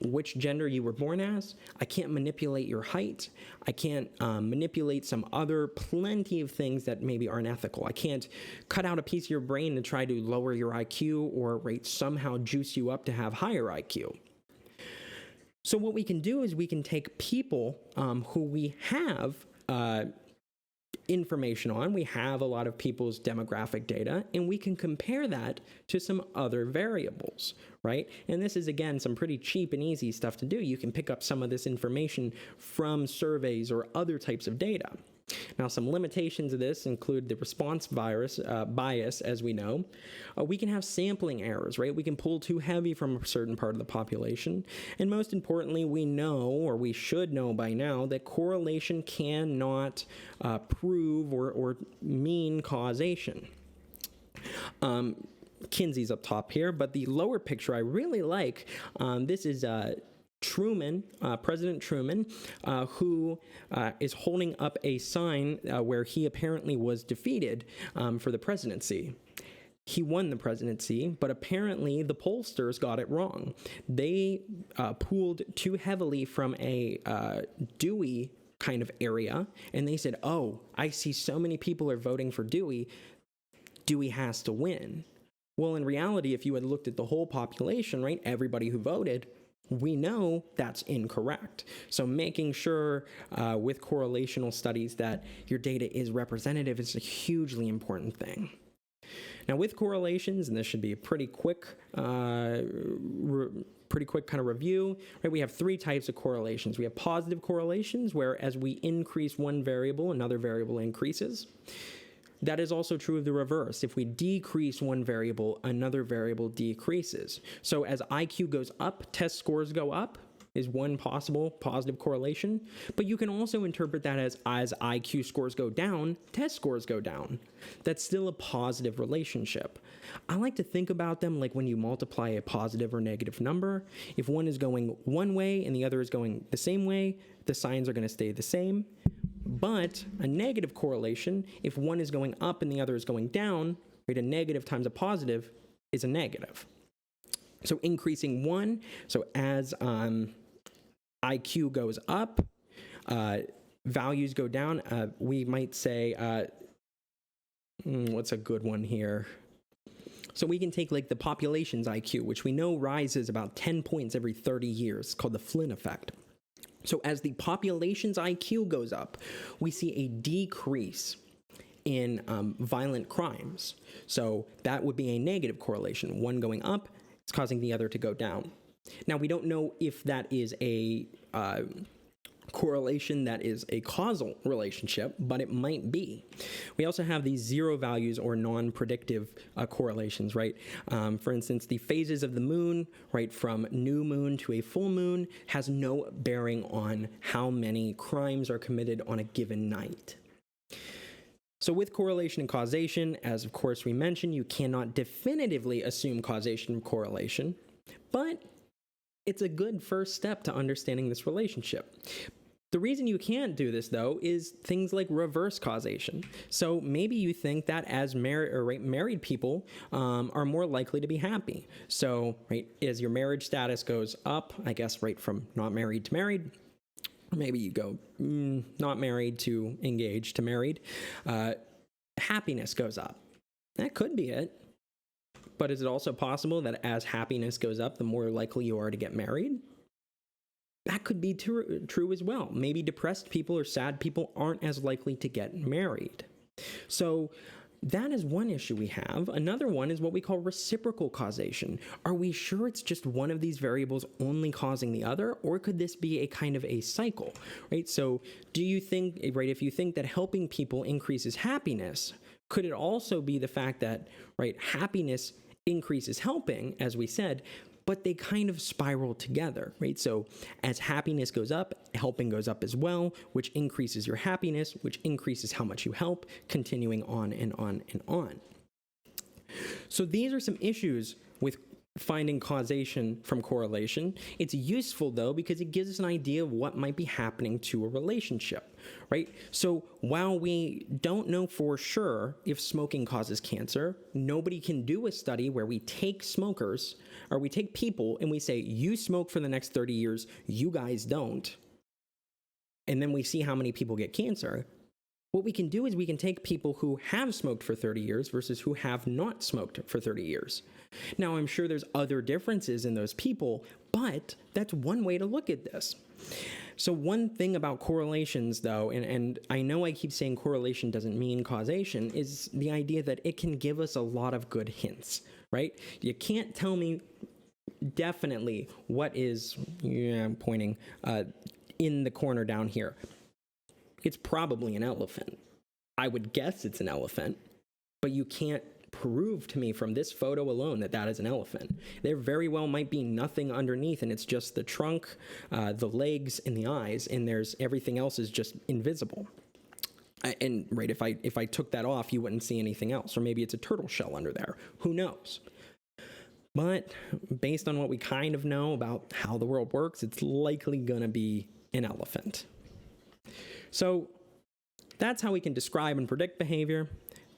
which gender you were born as. I can't manipulate your height. I can't manipulate some other plenty of things that maybe aren't ethical. I can't cut out a piece of your brain to try to lower your IQ or somehow juice you up to have higher IQ. So what we can do is we can take people who we have information on, we have a lot of people's demographic data, and we can compare that to some other variables, right? And this is, again, some pretty cheap and easy stuff to do. You can pick up some of this information from surveys or other types of data. Now, some limitations of this include the response bias, as we know. We can have sampling errors, right? We can pull too heavy from a certain part of the population. And most importantly, we know, or we should know by now, that correlation cannot prove or mean causation. Kinsey's up top here, but the lower picture I really like. This is Truman, President Truman, who is holding up a sign where he apparently was defeated for the presidency. He won the presidency, but apparently the pollsters got it wrong. They pooled too heavily from a Dewey kind of area, and they said, oh, I see so many people are voting for Dewey. Dewey has to win. Well, in reality, if you had looked at the whole population, right, everybody who voted, We know that's incorrect. So making sure with correlational studies that your data is representative is a hugely important thing. Now with correlations, and this should be a pretty quick kind of review, right? We have three types of correlations. We have positive correlations, where as we increase one variable, another variable increases. That is also true of the reverse. If we decrease one variable, another variable decreases. So as IQ goes up, test scores go up, is one possible positive correlation. But you can also interpret that as IQ scores go down, test scores go down. That's still a positive relationship. I like to think about them like when you multiply a positive or negative number. If one is going one way and the other is going the same way, the signs are going to stay the same. But a negative correlation, if one is going up and the other is going down, right, a negative times a positive is a negative. So increasing one, so as IQ goes up, values go down. We might say, what's a good one here? So we can take like the population's IQ, which we know rises about 10 points every 30 years, called the Flynn effect. So as the population's IQ goes up, we see a decrease in violent crimes. So that would be a negative correlation. One going up, it's causing the other to go down. Now, we don't know if that is a correlation that is a causal relationship, but it might be. We also have these zero values or non-predictive correlations, right? For instance, the phases of the moon, right, from new moon to a full moon has no bearing on how many crimes are committed on a given night. So with correlation and causation, as of course we mentioned, you cannot definitively assume causation from correlation, but it's a good first step to understanding this relationship. The reason you can't do this, though, is things like reverse causation. So maybe you think that as married people are more likely to be happy. So, right, as your marriage status goes up, I guess, right, from not married to married, maybe you go not married to engaged to married, happiness goes up. That could be it. But is it also possible that as happiness goes up, the more likely you are to get married? That could be true as well. Maybe depressed people or sad people aren't as likely to get married. So that is one issue we have. Another one is what we call reciprocal causation. Are we sure it's just one of these variables only causing the other, or could this be a kind of a cycle, right? So do you think, right, if you think that helping people increases happiness, could it also be the fact that, right, happiness increases helping, as we said, but they kind of spiral together, right? So as happiness goes up, helping goes up as well, which increases your happiness, which increases how much you help, continuing on and on and on. So these are some issues with finding causation from correlation. It's useful, though, because it gives us an idea of what might be happening to a relationship, right? So while we don't know for sure if smoking causes cancer, nobody can do a study where we take smokers, or we take people and we say, you smoke for the next 30 years, you guys don't, and then we see how many people get cancer. What we can do is we can take people who have smoked for 30 years versus who have not smoked for 30 years. Now, I'm sure there's other differences in those people, but that's one way to look at this. So one thing about correlations, though, and I know I keep saying correlation doesn't mean causation, is the idea that it can give us a lot of good hints, right? You can't tell me definitely what is, I'm pointing, in the corner down here. It's probably an elephant. I would guess it's an elephant, but you can't prove to me from this photo alone that that is an elephant. There very well might be nothing underneath, and it's just the trunk, the legs, and the eyes, and there's everything else is just invisible. And right, if I took that off, you wouldn't see anything else, or maybe it's a turtle shell under there. Who knows? But based on what we kind of know about how the world works, it's likely gonna be an elephant. So that's how we can describe and predict behavior,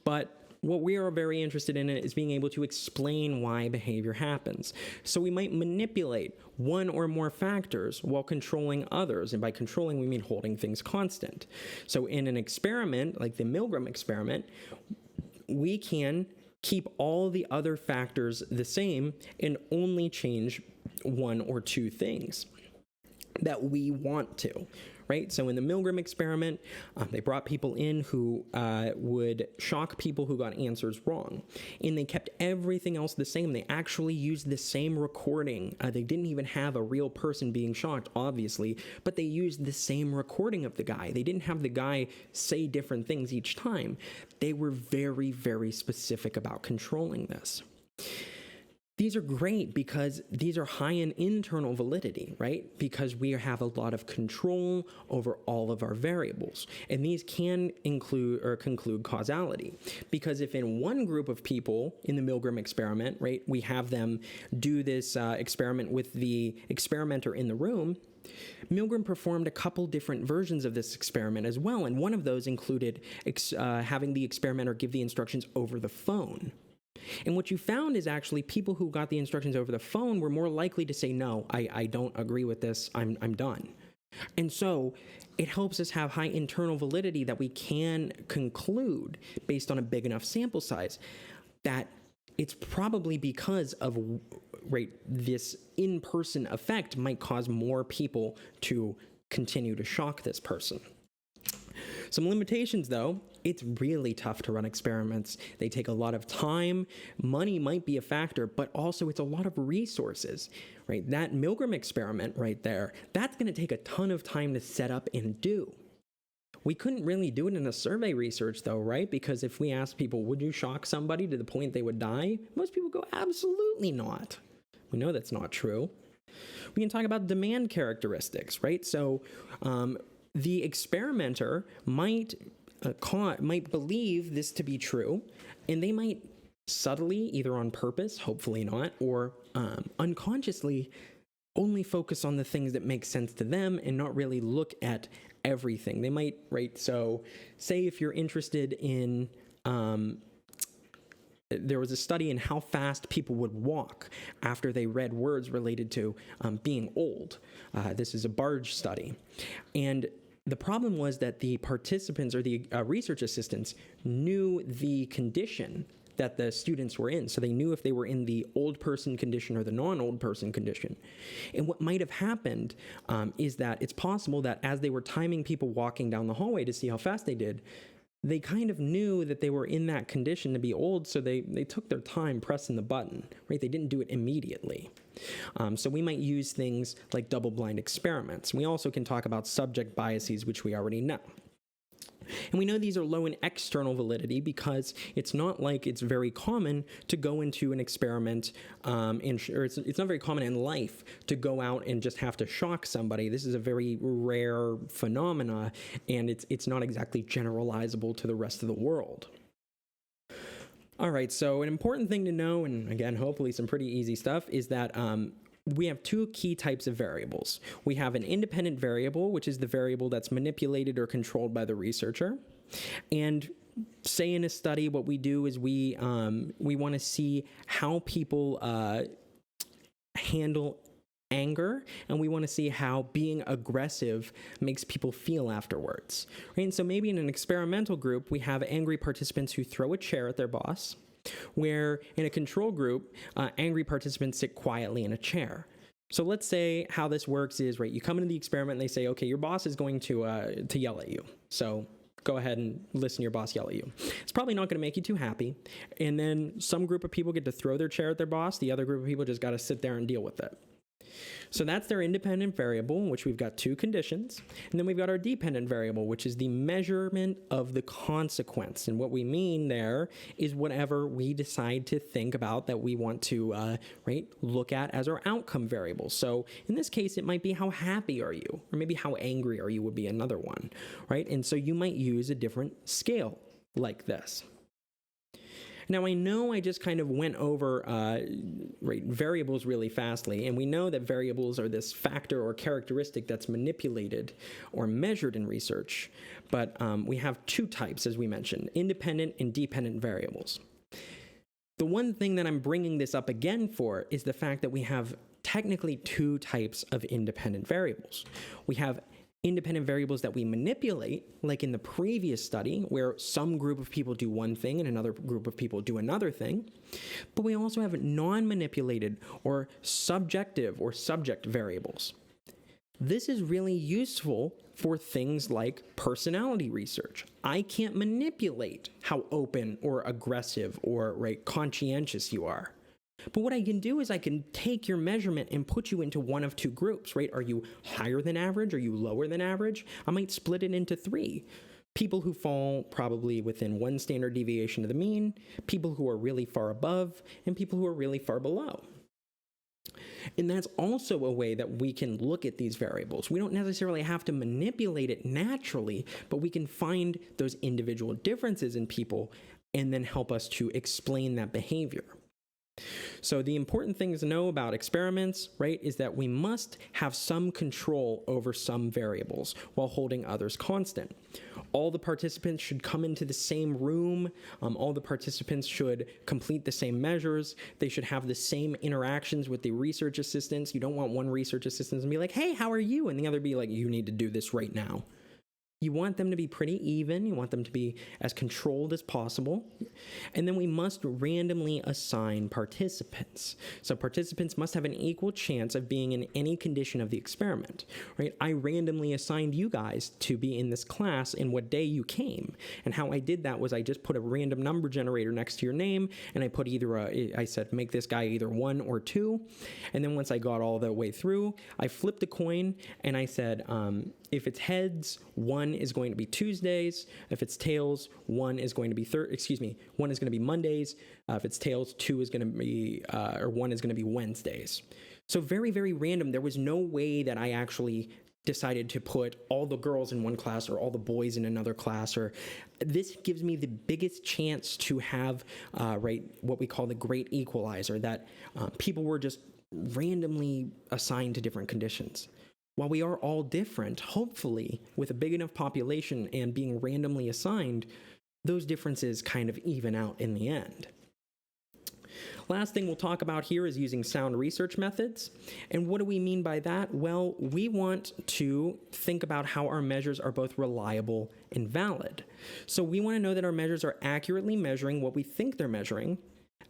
but what we are very interested in is being able to explain why behavior happens. So we might manipulate one or more factors while controlling others, and by controlling we mean holding things constant. So in an experiment, like the Milgram experiment, we can keep all the other factors the same and only change one or two things that we want to, right? So in the Milgram experiment, they brought people in who would shock people who got answers wrong. And they kept everything else the same. They actually used the same recording. They didn't even have a real person being shocked, obviously, but they used the same recording of the guy. They didn't have the guy say different things each time. They were very, very specific about controlling this. These are great because these are high in internal validity, right? Because we have a lot of control over all of our variables. And these can include or conclude causality. Because if in one group of people in the Milgram experiment, right, we have them do this experiment with the experimenter in the room, Milgram performed a couple different versions of this experiment as well. And one of those included having the experimenter give the instructions over the phone. And what you found is actually people who got the instructions over the phone were more likely to say, no, I don't agree with this, I'm done. And so it helps us have high internal validity that we can conclude based on a big enough sample size that it's probably because of this in-person effect might cause more people to continue to shock this person. Some limitations, though: it's really tough to run experiments. They take a lot of time. Money might be a factor, but also it's a lot of resources, right? That Milgram experiment right there, that's going to take a ton of time to set up and do. We couldn't really do it in a survey research, though, right? Because if we asked people, would you shock somebody to the point they would die? Most people go, absolutely not. We know that's not true. We can talk about demand characteristics, right? So, the experimenter might believe this to be true, and they might subtly, either on purpose, hopefully not, or unconsciously only focus on the things that make sense to them and not really look at everything. They might, right? So say if you're interested in, there was a study in how fast people would walk after they read words related to being old. This is a barge study. And the problem was that the participants or the research assistants knew the condition that the students were in. So they knew if they were in the old person condition or the non-old person condition. And what might have happened is that it's possible that as they were timing people walking down the hallway to see how fast they did, they kind of knew that they were in that condition to be old, so they took their time pressing the button, right? They didn't do it immediately. So we might use things like double-blind experiments. We also can talk about subject biases, which we already know. And we know these are low in external validity because it's not like it's very common to go into an experiment, it's not very common in life to go out and just have to shock somebody. This is a very rare phenomena, and it's not exactly generalizable to the rest of the world. All right, so an important thing to know, and again, hopefully some pretty easy stuff, is that we have two key types of variables. We have an independent variable, which is the variable that's manipulated or controlled by the researcher. And say in a study, what we do is we want to see how people handle anger, and we want to see how being aggressive makes people feel afterwards. Right? And so maybe in an experimental group, we have angry participants who throw a chair at their boss, where in a control group, angry participants sit quietly in a chair. So let's say how this works is, right, you come into the experiment and they say, okay, your boss is going to yell at you. So go ahead and listen to your boss yell at you. It's probably not going to make you too happy. And then some group of people get to throw their chair at their boss. The other group of people just got to sit there and deal with it. So that's their independent variable, in which we've got two conditions. And then we've got our dependent variable, which is the measurement of the consequence. And what we mean there is whatever we decide to think about that we want to look at as our outcome variable. So in this case, it might be how happy are you, or maybe how angry are you would be another one, right? And so you might use a different scale like this. Now, I know I just kind of went over variables really fastly, and we know that variables are this factor or characteristic that's manipulated or measured in research, but we have two types, as we mentioned, independent and dependent variables. The one thing that I'm bringing this up again for is the fact that we have technically two types of independent variables. We have independent variables that we manipulate, like in the previous study, where some group of people do one thing and another group of people do another thing. But we also have non-manipulated or subjective or subject variables. This is really useful for things like personality research. I can't manipulate how open or aggressive or conscientious you are. But what I can do is I can take your measurement and put you into one of two groups, right? Are you higher than average? Are you lower than average? I might split it into three. People who fall probably within one standard deviation of the mean, people who are really far above, and people who are really far below. And that's also a way that we can look at these variables. We don't necessarily have to manipulate it naturally, but we can find those individual differences in people and then help us to explain that behavior. So the important things to know about experiments, right, is that we must have some control over some variables while holding others constant. All the participants should come into the same room. All the participants should complete the same measures. They should have the same interactions with the research assistants. You don't want one research assistant to be like, hey, how are you? And the other be like, you need to do this right now. You want them to be pretty even. You want them to be as controlled as possible. And then we must randomly assign participants. So participants must have an equal chance of being in any condition of the experiment, right? I randomly assigned you guys to be in this class in what day you came. And how I did that was I just put a random number generator next to your name, and I put I said, make this guy either 1 or 2. And then once I got all the way through, I flipped a coin, and I said, if it's heads, 1 is going to be Tuesdays. If it's tails, 1 is going to be 1 is going to be Mondays. If it's tails, 2 is going to be, or 1 is going to be Wednesdays. So very, very random. There was no way that I actually decided to put all the girls in one class or all the boys in another class. Or this gives me the biggest chance to have, what we call the great equalizer, that people were just randomly assigned to different conditions. While we are all different, hopefully, with a big enough population and being randomly assigned, those differences kind of even out in the end. Last thing we'll talk about here is using sound research methods. And what do we mean by that? Well, we want to think about how our measures are both reliable and valid. So we want to know that our measures are accurately measuring what we think they're measuring,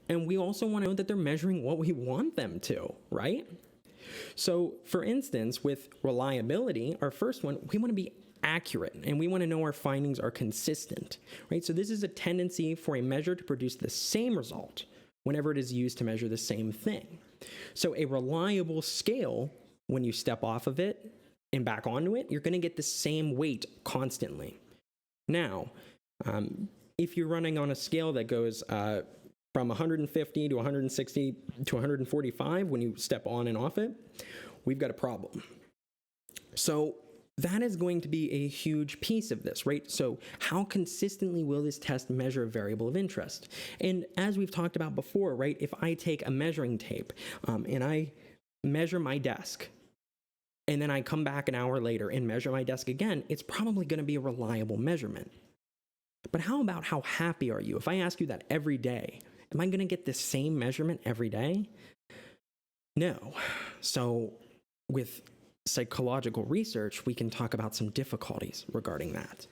and we also want to know that they're measuring what we want them to, right? So, for instance, with reliability, our first one, we want to be accurate, and we want to know our findings are consistent, right? So this is a tendency for a measure to produce the same result whenever it is used to measure the same thing. So a reliable scale, when you step off of it and back onto it, you're going to get the same weight constantly. Now, if you're running on a scale that goes from 150 to 160 to 145 when you step on and off it, we've got a problem. So that is going to be a huge piece of this, right? So how consistently will this test measure a variable of interest? And as we've talked about before, right, if I take a measuring tape and I measure my desk, and then I come back an hour later and measure my desk again, it's probably going to be a reliable measurement. But how about how happy are you? If I ask you that every day, am I going to get the same measurement every day? No. So with psychological research, we can talk about some difficulties regarding that.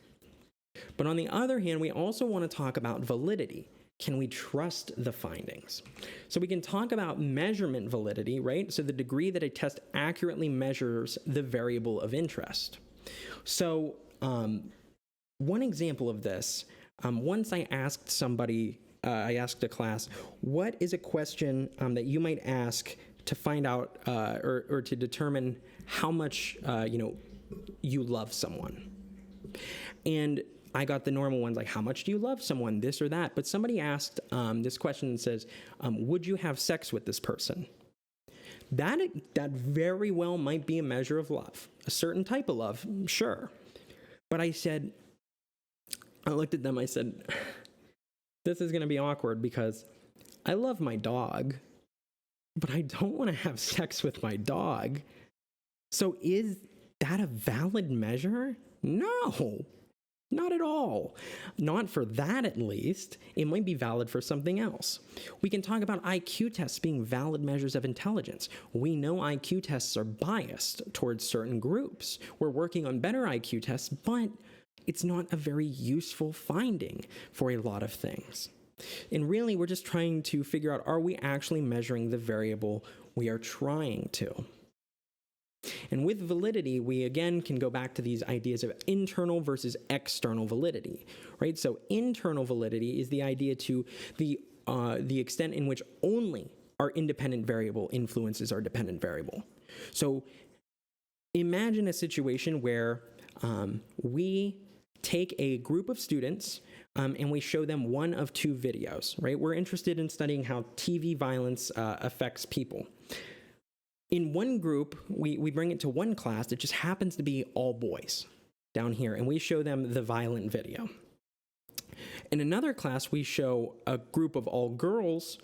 But on the other hand, we also want to talk about validity. Can we trust the findings? So we can talk about measurement validity, right? So the degree that a test accurately measures the variable of interest. So one example of this, once I asked somebody, I asked a class, what is a question that you might ask to find out or to determine how much you love someone? And I got the normal ones, like how much do you love someone, this or that. But somebody asked this question that says, would you have sex with this person? That very well might be a measure of love, a certain type of love, sure. But I looked at them, I said, this is going to be awkward because I love my dog, but I don't want to have sex with my dog. So is that a valid measure? No. Not at all. Not for that, at least. It might be valid for something else. We can talk about IQ tests being valid measures of intelligence. We know IQ tests are biased towards certain groups. We're working on better IQ tests, but it's not a very useful finding for a lot of things. And really, we're just trying to figure out, are we actually measuring the variable we are trying to? And with validity, we again can go back to these ideas of internal versus external validity, right? So internal validity is the idea to the extent in which only our independent variable influences our dependent variable. So imagine a situation where we take a group of students and we show them one of two videos, right? We're interested in studying how TV violence affects people. In one group, we bring it to one class that just happens to be all boys down here, and we show them the violent video. In another class, we show a group of all girls,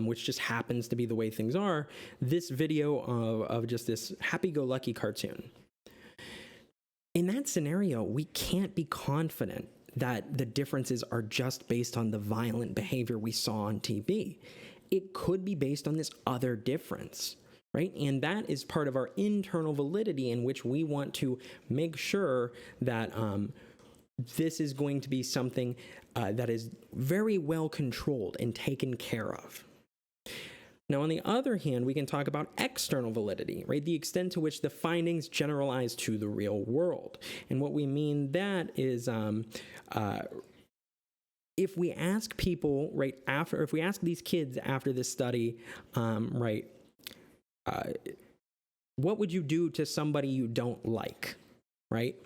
which just happens to be the way things are, this video of just this happy-go-lucky cartoon. In that scenario, we can't be confident that the differences are just based on the violent behavior we saw on TV. It could be based on this other difference, right? And that is part of our internal validity, in which we want to make sure that this is going to be something that is very well controlled and taken care of. Now, on the other hand, we can talk about external validity, right? The extent to which the findings generalize to the real world. And what we mean that is if we ask people, right, if we ask these kids after this study, right, what would you do to somebody you don't like, right?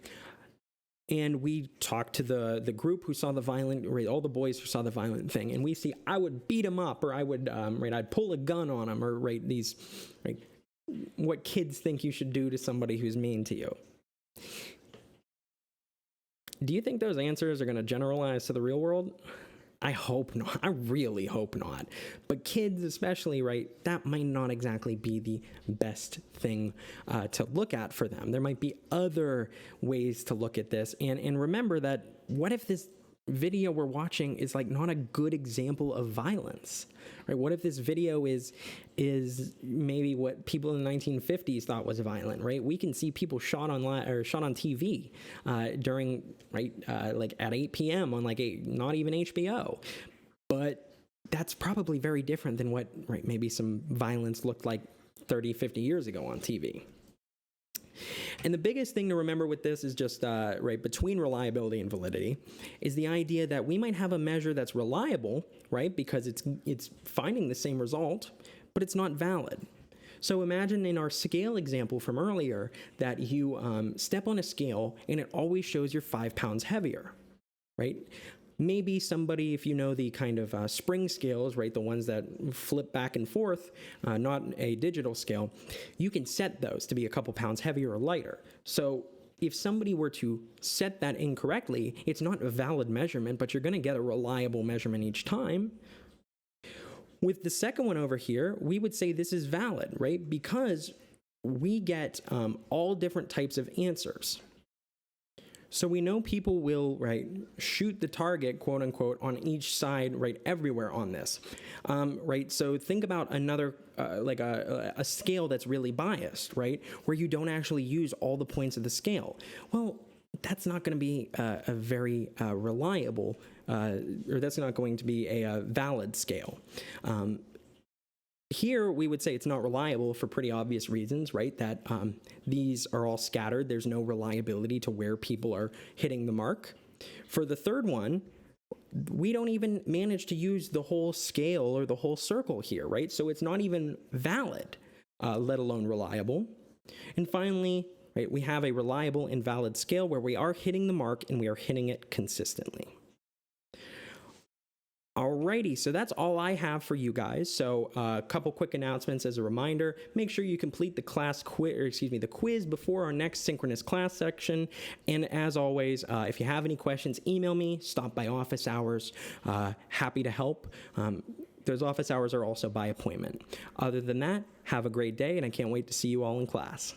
And we talk to the group who saw the violent, right, all the boys who saw the violent thing, and we see, I would beat him up, or I would, right, I'd pull a gun on him, or right, these, right, what kids think you should do to somebody who's mean to you. Do you think those answers are going to generalize to the real world? I hope not. I really hope not. But kids especially, right, that might not exactly be the best thing to look at for them. There might be other ways to look at this. And remember that, what if this video we're watching is like not a good example of violence, right? What if this video is maybe what people in the 1950s thought was violent, right? We can see people shot on TV during, right, like at 8 p.m. on like not even HBO, but that's probably very different than what, right, maybe some violence looked like 30, 50 years ago on TV. And the biggest thing to remember with this is just, right, between reliability and validity, is the idea that we might have a measure that's reliable, right, because it's finding the same result, but it's not valid. So imagine in our scale example from earlier that you step on a scale and it always shows you're 5 pounds heavier, right? Maybe somebody, if you know the kind of spring scales, right, the ones that flip back and forth, not a digital scale, you can set those to be a couple pounds heavier or lighter. So if somebody were to set that incorrectly, it's not a valid measurement, but you're going to get a reliable measurement each time. With the second one over here, we would say this is valid, right, because we get all different types of answers. So we know people will, right, shoot the target, quote unquote, on each side, right, everywhere on this, right? So think about another, like a scale that's really biased, right, where you don't actually use all the points of the scale. Well, that's not going to be a very reliable, or that's not going to be a valid scale. Here, we would say it's not reliable for pretty obvious reasons, right? That these are all scattered. There's no reliability to where people are hitting the mark. For the third one, we don't even manage to use the whole scale or the whole circle here, right? So it's not even valid, let alone reliable. And finally, right, we have a reliable and valid scale where we are hitting the mark and we are hitting it consistently. Alrighty, so that's all I have for you guys. So a couple quick announcements as a reminder. Make sure you complete the the quiz before our next synchronous class section. And as always, if you have any questions, email me, stop by office hours. Happy to help. Those office hours are also by appointment. Other than that, have a great day, and I can't wait to see you all in class.